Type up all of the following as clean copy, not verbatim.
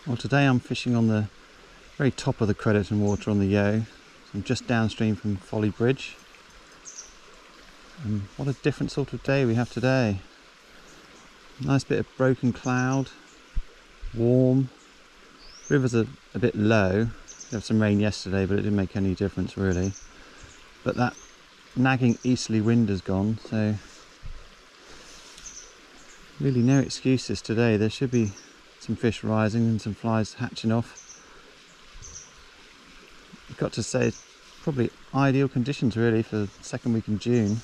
Well, today I'm fishing on the very top of the Crediton water on the Yeo. So I'm just downstream from Folly Bridge. And what a different sort of day we have today. Nice bit of broken cloud, warm. Rivers are a bit low. We had some rain yesterday, but it didn't make any difference really. But that nagging easterly wind has gone, so really no excuses today. There should be some fish rising and some flies hatching off. I've got to say, it's probably ideal conditions really for the second week in June.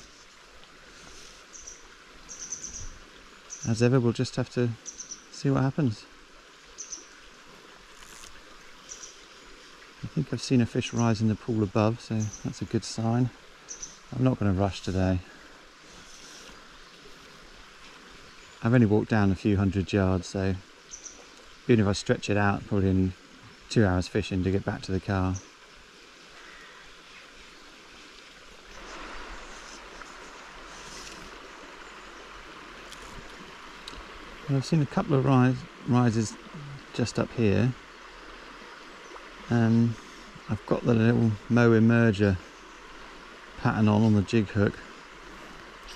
As ever, we'll just have to see what happens. I think I've seen a fish rise in the pool above, so that's a good sign. I'm not going to rush today. I've only walked down a few hundred yards, so even if I stretch it out, probably only 2 hours fishing to get back to the car. And I've seen a couple of rises just up here, and I've got the little Moe emerger pattern on the jig hook.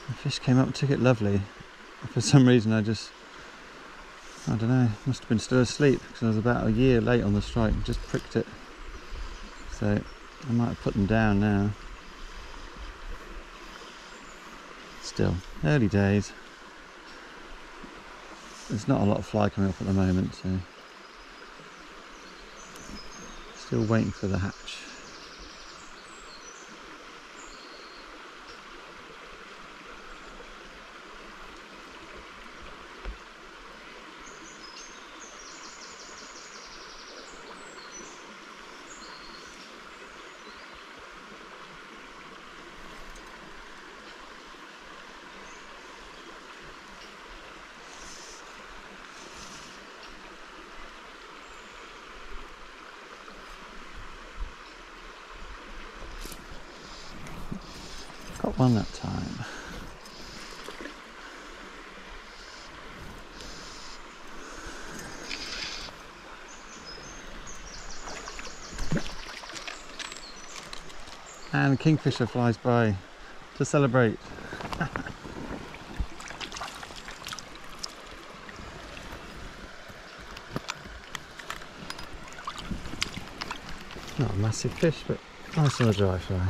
The fish came up and took it lovely. For some reason I don't know, must have been still asleep because I was about a year late on the strike and just pricked it. So I might have put them down now. Still, early days. There's not a lot of fly coming up at the moment, so still waiting for the hatch. Got one that time. And a kingfisher flies by to celebrate. Not a massive fish, but nice on a dry fly.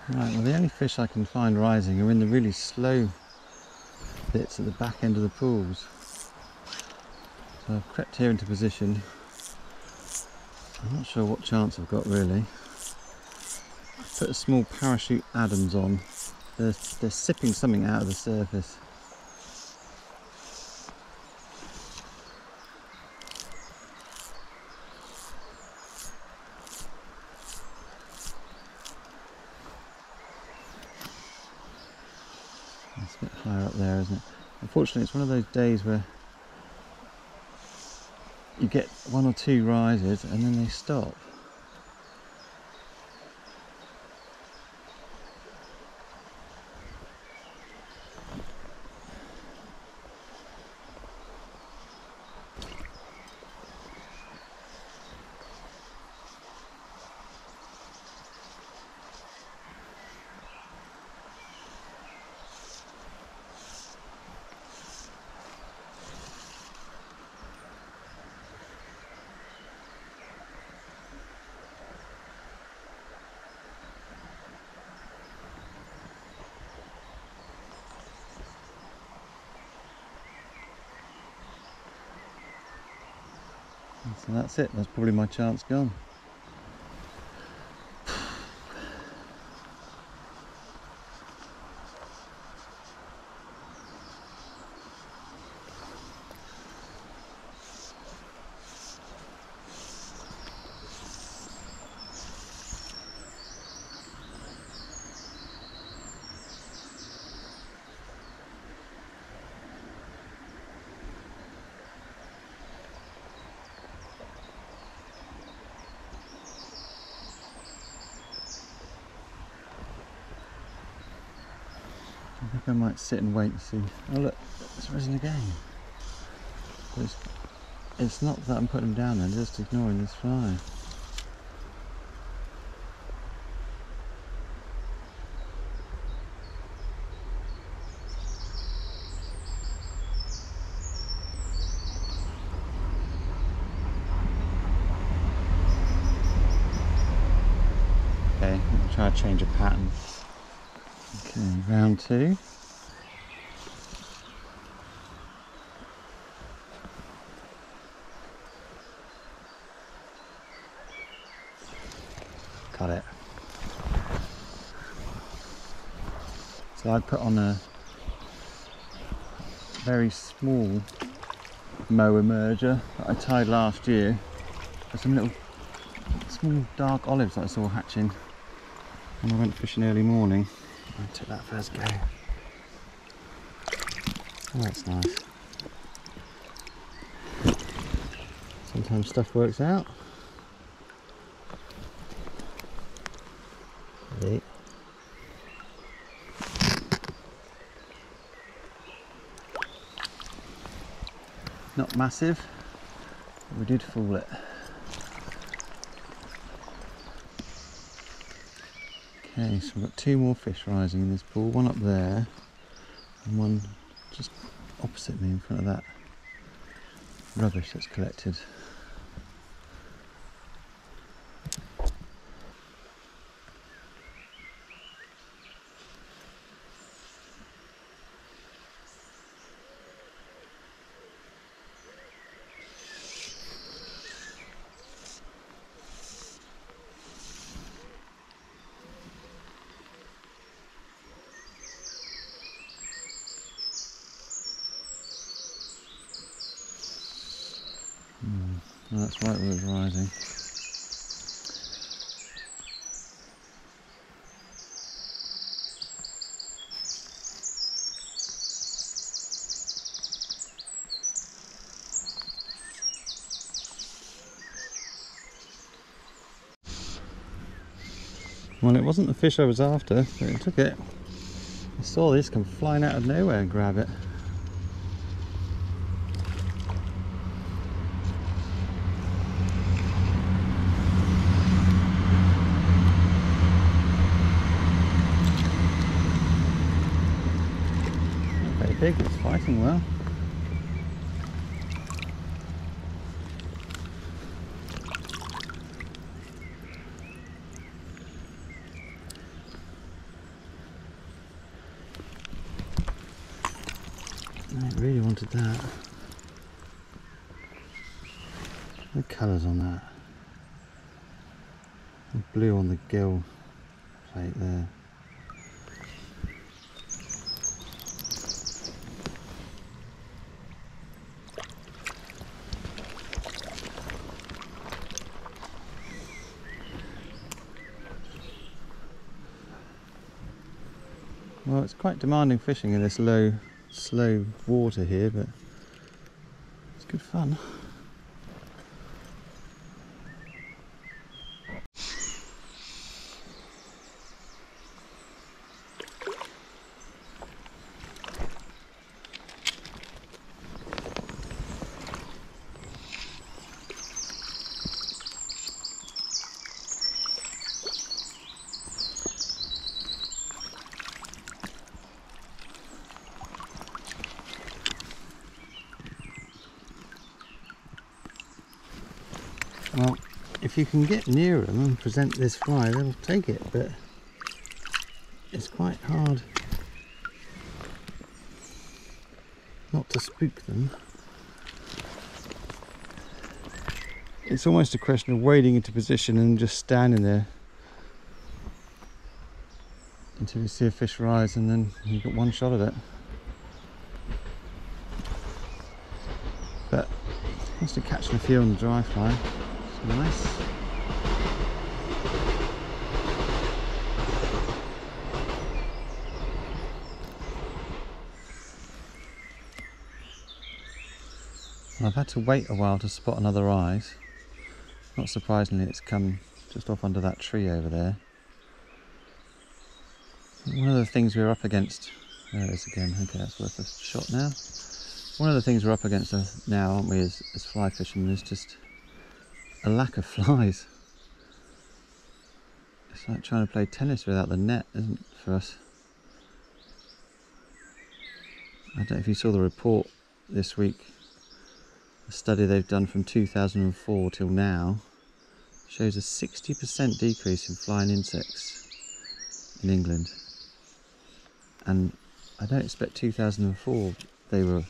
Right, well the only fish I can find rising are in the really slow bits at the back end of the pools. So I've crept here into position. I'm not sure what chance I've got really. I've put a small parachute Adams on. They're sipping something out of the surface. It's a bit higher up there, isn't it? Unfortunately, it's one of those days where you get one or two rises and then they stop. So that's it, that's probably my chance gone. I might sit and wait and see. Oh look, it's risen again. But it's not that I'm putting them down, I'm just ignoring this fly. Okay, I'll try to change a pattern. Okay, round 2. Got it. So I put on a very small moa emerger that I tied last year. There's some little small dark olives that I saw hatching when I went fishing early morning. I took that first go. Oh, that's nice. Sometimes stuff works out. Ready? Not massive, but we did fool it. Okay, so we've got 2 more fish rising in this pool, one up there and one just opposite me in front of that rubbish that's collected. Oh, that's right where it's rising. Well, it wasn't the fish I was after, but it took it. I saw this come flying out of nowhere and grab it. Not very big, it's fighting well. I really wanted that. The colours on that. The blue on the gill plate there. Well, it's quite demanding fishing in this low, slow water here, but it's good fun. Well, if you can get near them and present this fly, they'll take it, but it's quite hard not to spook them. It's almost a question of wading into position and just standing there until you see a fish rise, and then you've got one shot at it. But must have catching a few on the dry fly. It's nice. I've had to wait a while to spot another rise. Not surprisingly, it's come just off under that tree over there. One of the things we were up against There it is again. Okay, that's worth a shot now. One of the things we're up against now, aren't we, as fly fishing, is just a lack of flies. It's like trying to play tennis without the net, isn't it, for us? I don't know if you saw the report this week. The study they've done from 2004 till now shows a 60% decrease in flying insects in England. And I don't expect 2004 they were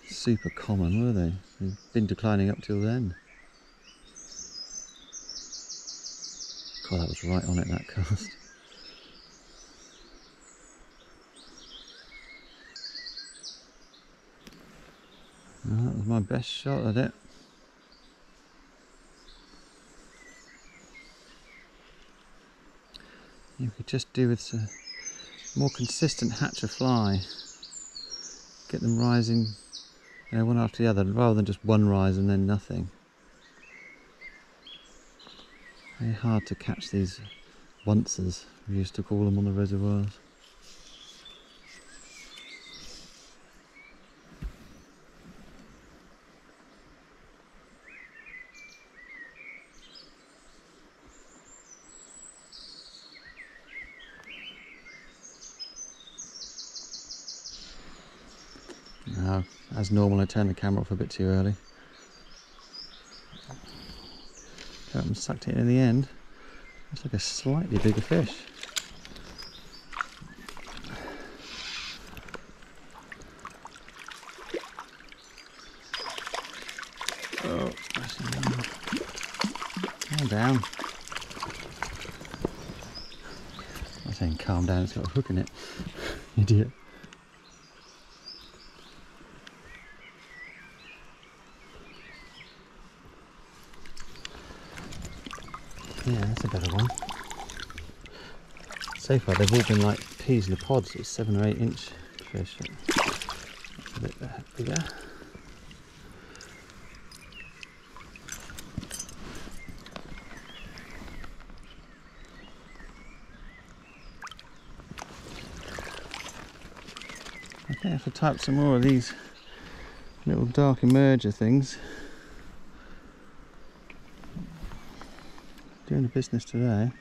super common, were they? They've been declining up till then. God, that was right on it, that cast. Well, that was my best shot at it. You could just do with a more consistent hatch of fly. Get them rising, you know, one after the other, rather than just one rise and then nothing. Very hard to catch these oncers, we used to call them on the reservoirs. Now, as normal, I turned the camera off a bit too early. Got sucked it in the end. Looks like a slightly bigger fish. Oh, calm down. I'm saying calm down, it's got a hook in it. Idiot. Yeah, that's a better one. So far they've all been like peas in the pods. It's 7 or 8 inch fish. That's a bit bigger. I think I have to type some more of these little dark emerger things. Doing the business today.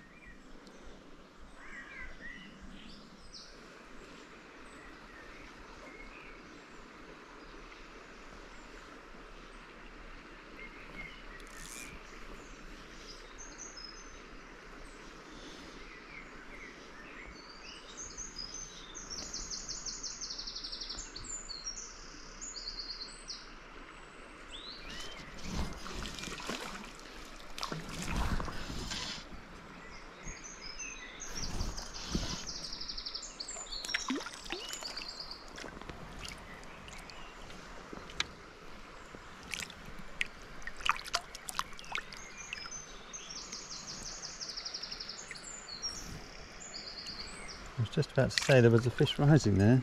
I was just about to say there was a fish rising there,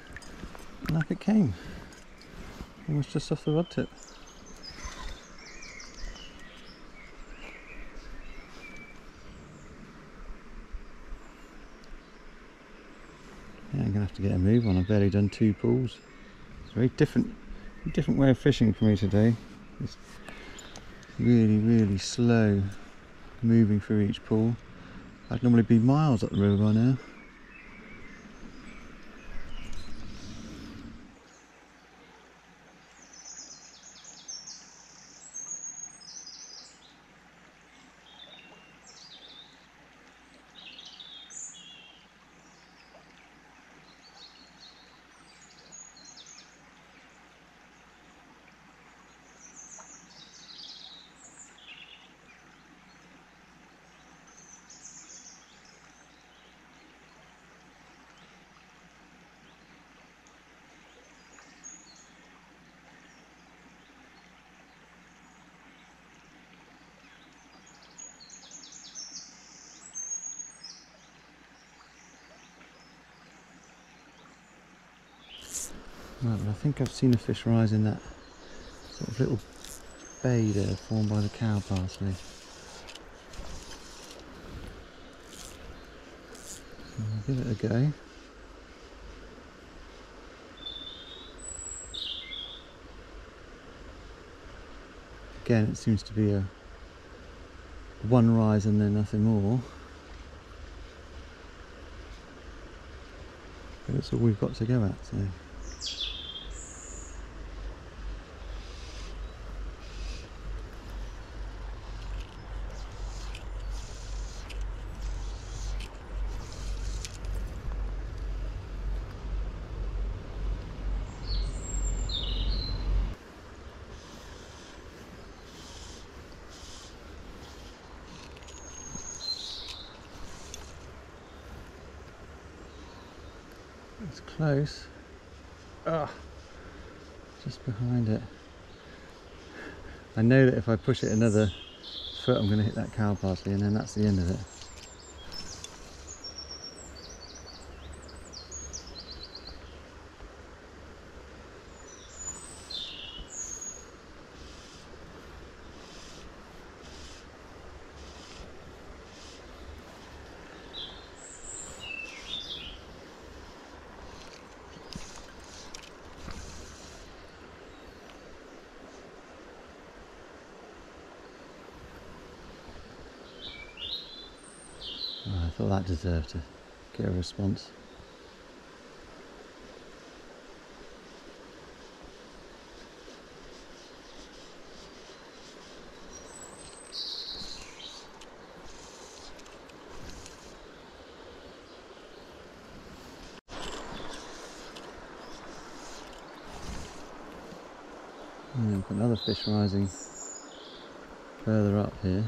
and up it came. Almost just off the rod tip. Yeah, I'm going to have to get a move on. I've barely done 2 pulls. It's a very different way of fishing for me today. It's really slow moving through each pool. I'd normally be miles up the river by now. Right, but I think I've seen a fish rise in that sort of little bay there formed by the cow parsley. So I'll give it a go. again it seems to be a one rise and then nothing more. But it's all we've got to go at, so. It's close. Ah, just behind it. I know that if I push it another foot I'm going to hit that cow parsley, and then that's the end of it. Oh, I thought that deserved to get a response. And we've got another fish rising further up here.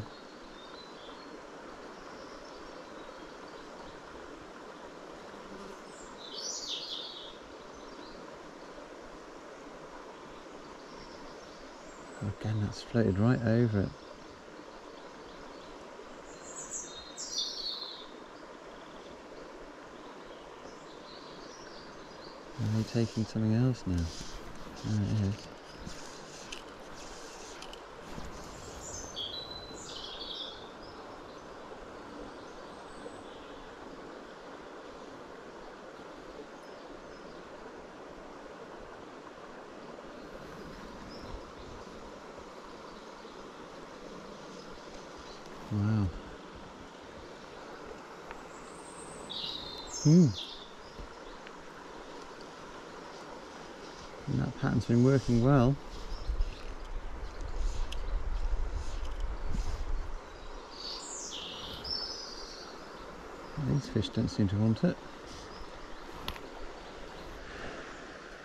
Again, that's floated right over it. Are they taking something else now? There it is. Wow. And that pattern's been working well. These fish don't seem to want it.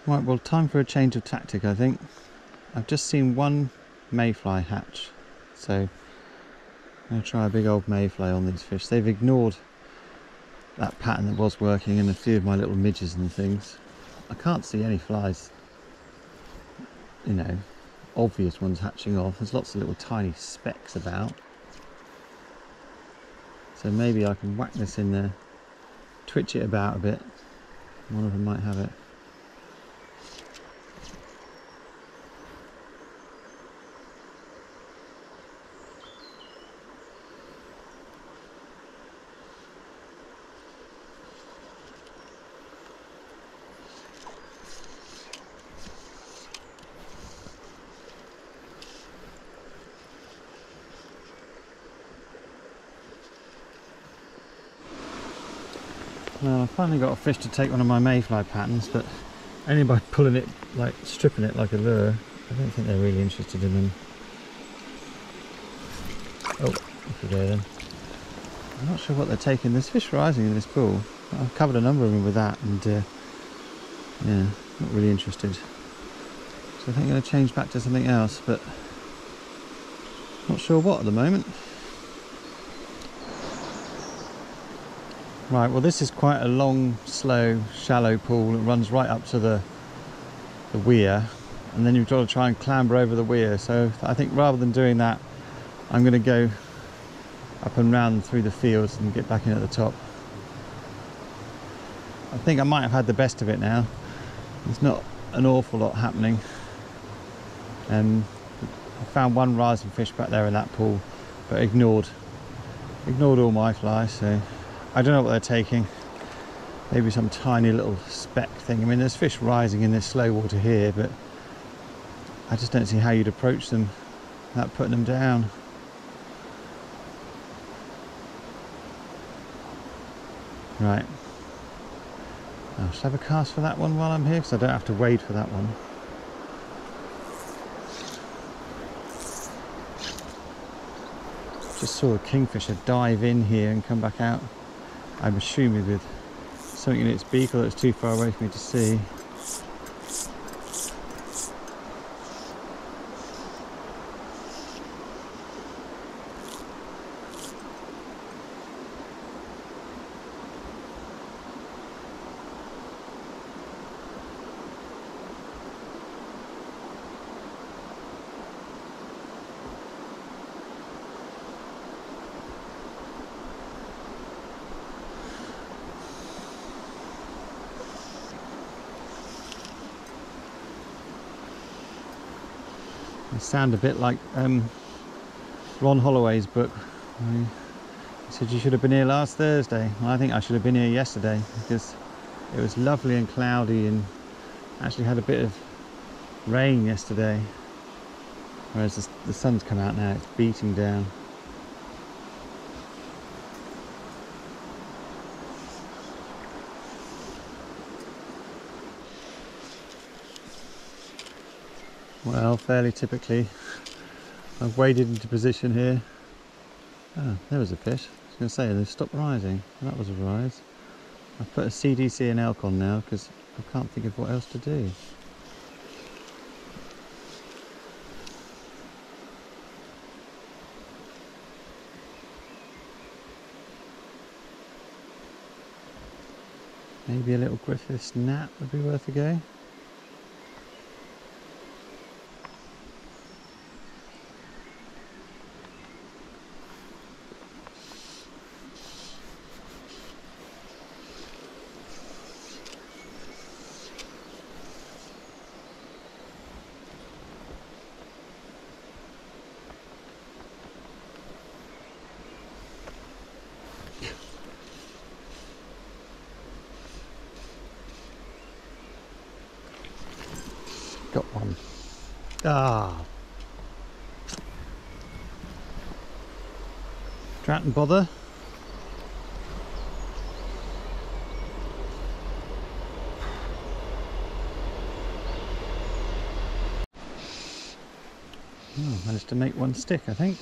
Right, well, time for a change of tactic, I think. I've just seen one mayfly hatch, so I'm going to try a big old mayfly on these fish. They've ignored that pattern that was working and a few of my little midges and things. I can't see any flies, you know, obvious ones hatching off. There's lots of little tiny specks about. So maybe I can whack this in there, twitch it about a bit. One of them might have it. Well, I finally got a fish to take one of my mayfly patterns, but only by pulling it, like stripping it like a lure. I don't think they're really interested in them. Oh, off we go then. I'm not sure what they're taking. There's fish rising in this pool. I've covered a number of them with that, and yeah, not really interested. So I think I'm going to change back to something else, but not sure what at the moment. Right, well, this is quite a long, slow, shallow pool. It runs right up to the weir, and then you've got to try and clamber over the weir. So I think rather than doing that, I'm going to go up and round through the fields and get back in at the top. I think I might have had the best of it now. There's not an awful lot happening. I found one rising fish back there in that pool, but ignored all my flies, so I don't know what they're taking. Maybe some tiny little speck thing. I mean, there's fish rising in this slow water here, but I just don't see how you'd approach them without putting them down. Right. I'll just have a cast for that one while I'm here, because I don't have to wade for that one. Just saw a kingfisher dive in here and come back out. I'm assuming with something in its beak, although it's too far away for me to see. They sound a bit like Ron Holloway's book. He said you should have been here last Thursday. Well, I think I should have been here yesterday, because it was lovely and cloudy and actually had a bit of rain yesterday. Whereas the sun's come out now, it's beating down. Well, fairly typically, I've waded into position here. Oh, there was a fish. I was going to say, they've stopped rising. That was a rise. I've put a CDC and elk on now because I can't think of what else to do. Maybe a little Griffith's gnat would be worth a go. Got one. Ah. Drat and bother. Oh, managed to make one stick, I think.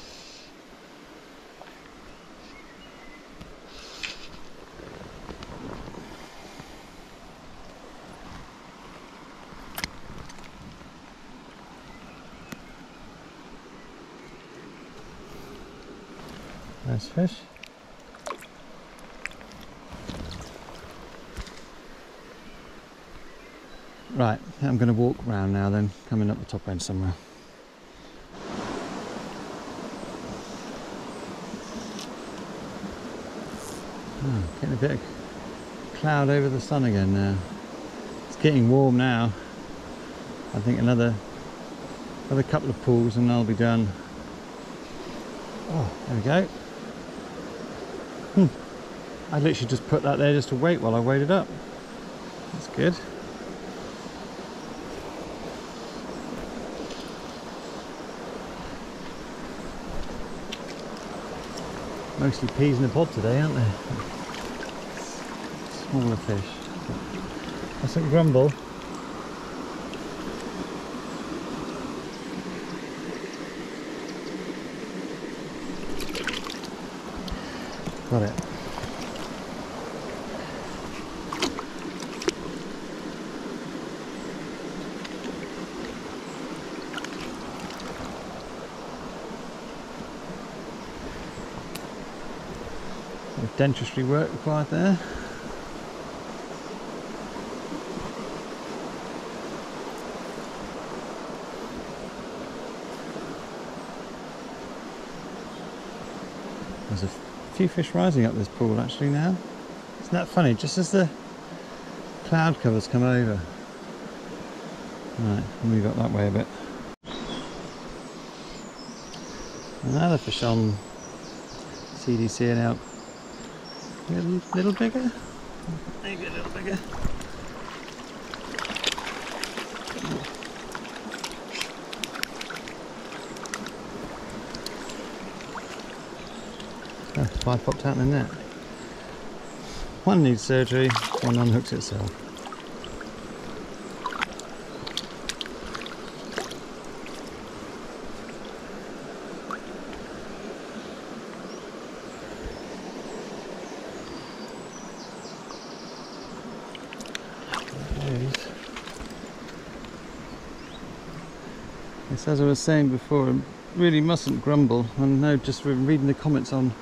Nice fish. Right, I'm going to walk round now then, coming up the top end somewhere. Oh, getting a bit of cloud over the sun again now. It's getting warm now. I think another couple of pulls and I'll be done. Oh, there we go. I literally just put that there just to wait while I waded up. That's good. Mostly peas in the pod today, aren't they? Smaller fish. Mustn't grumble. Got it. Dentistry work required there. There's a few fish rising up this pool actually now. Isn't that funny? Just as the cloud covers come over. Right, move up that way a bit. Another fish on CDC and elk. A little bigger? Maybe a little bigger. fly popped out in the net. One needs surgery, one unhooks itself. Yes, as I was saying before, I really mustn't grumble. I know just from reading the comments on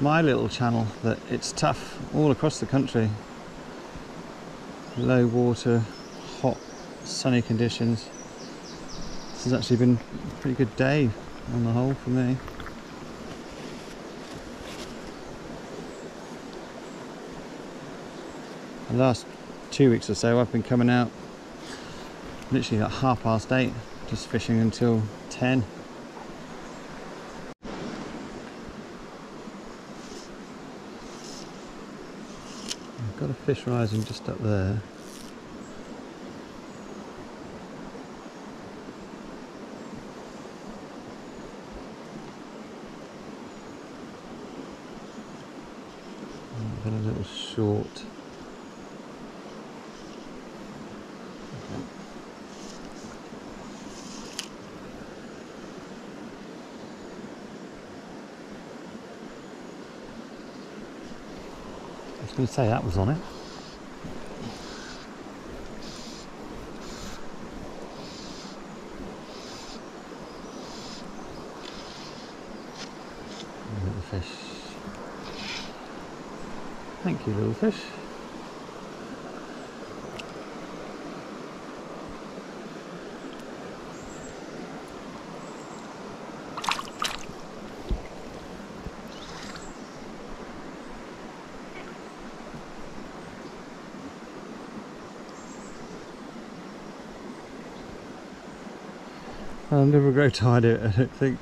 my little channel that it's tough all across the country. Low water, hot, sunny conditions. This has actually been a pretty good day on the whole for me. The last 2 weeks or so I've been coming out literally at 8:30, just fishing until 10. I've got a fish rising just up there. I've got a little short. I was going to say that was on it. Little fish. Thank you, little fish. I'll never grow tired of it, I don't think.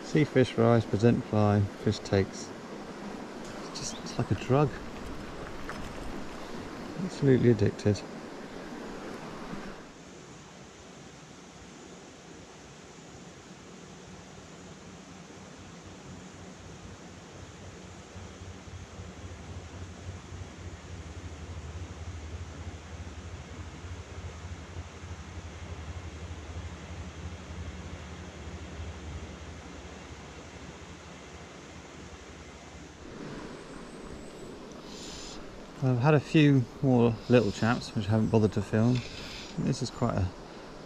See fish rise, present fly, fish takes. It's like a drug. Absolutely addicted. I've had a few more little chaps which I haven't bothered to film. This is quite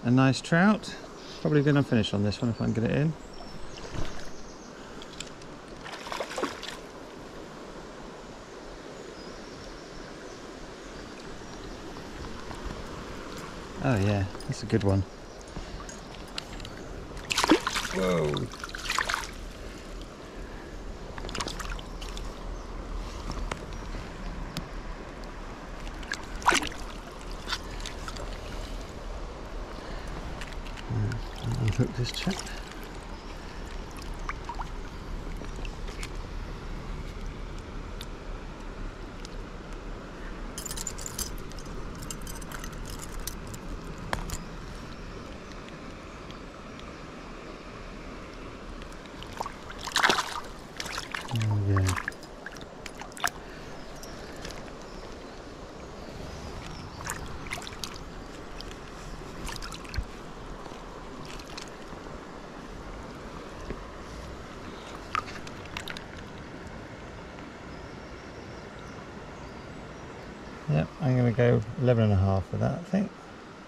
a nice trout. Probably going to finish on this one if I can get it in. Oh yeah, that's a good one. Whoa! Unhook this chap. Oh yeah. Yep, I'm going to go 11.5 with that, I think.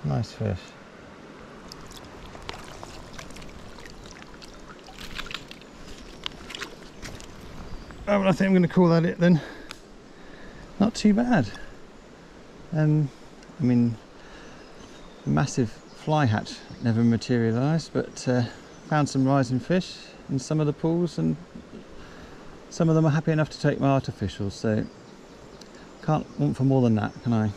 Nice fish. Oh, well, I think I'm going to call that it then. Not too bad. I mean, the massive fly hatch never materialised, but found some rising fish in some of the pools, and some of them are happy enough to take my artificials, so can't want for more than that, can I?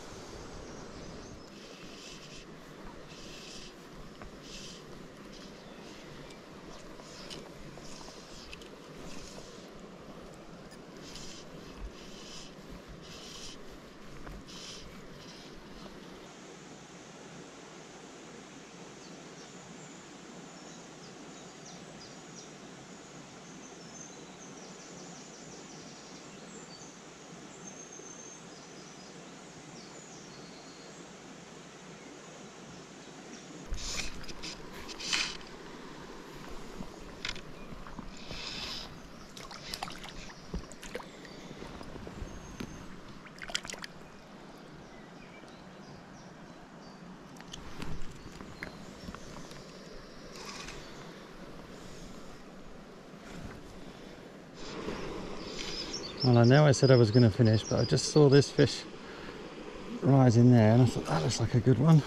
Well, I know I said I was going to finish, but I just saw this fish rise in there and I thought that looks like a good one.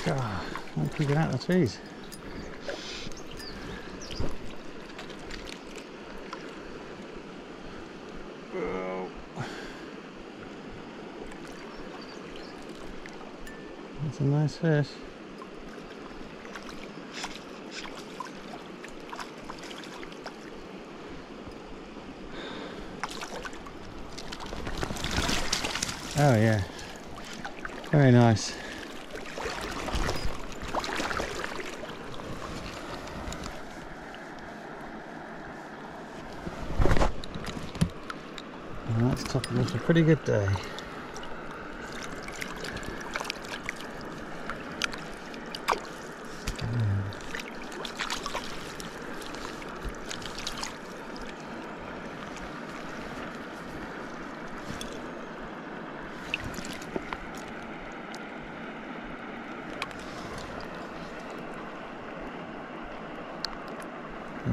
God, I'm keeping out of the trees. Oh. That's a nice fish. Oh yeah, very nice. And that's topping off a pretty good day.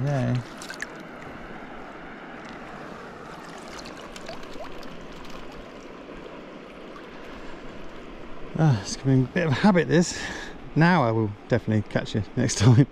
Yeah. It's becoming a bit of a habit this. Now I will definitely catch you next time.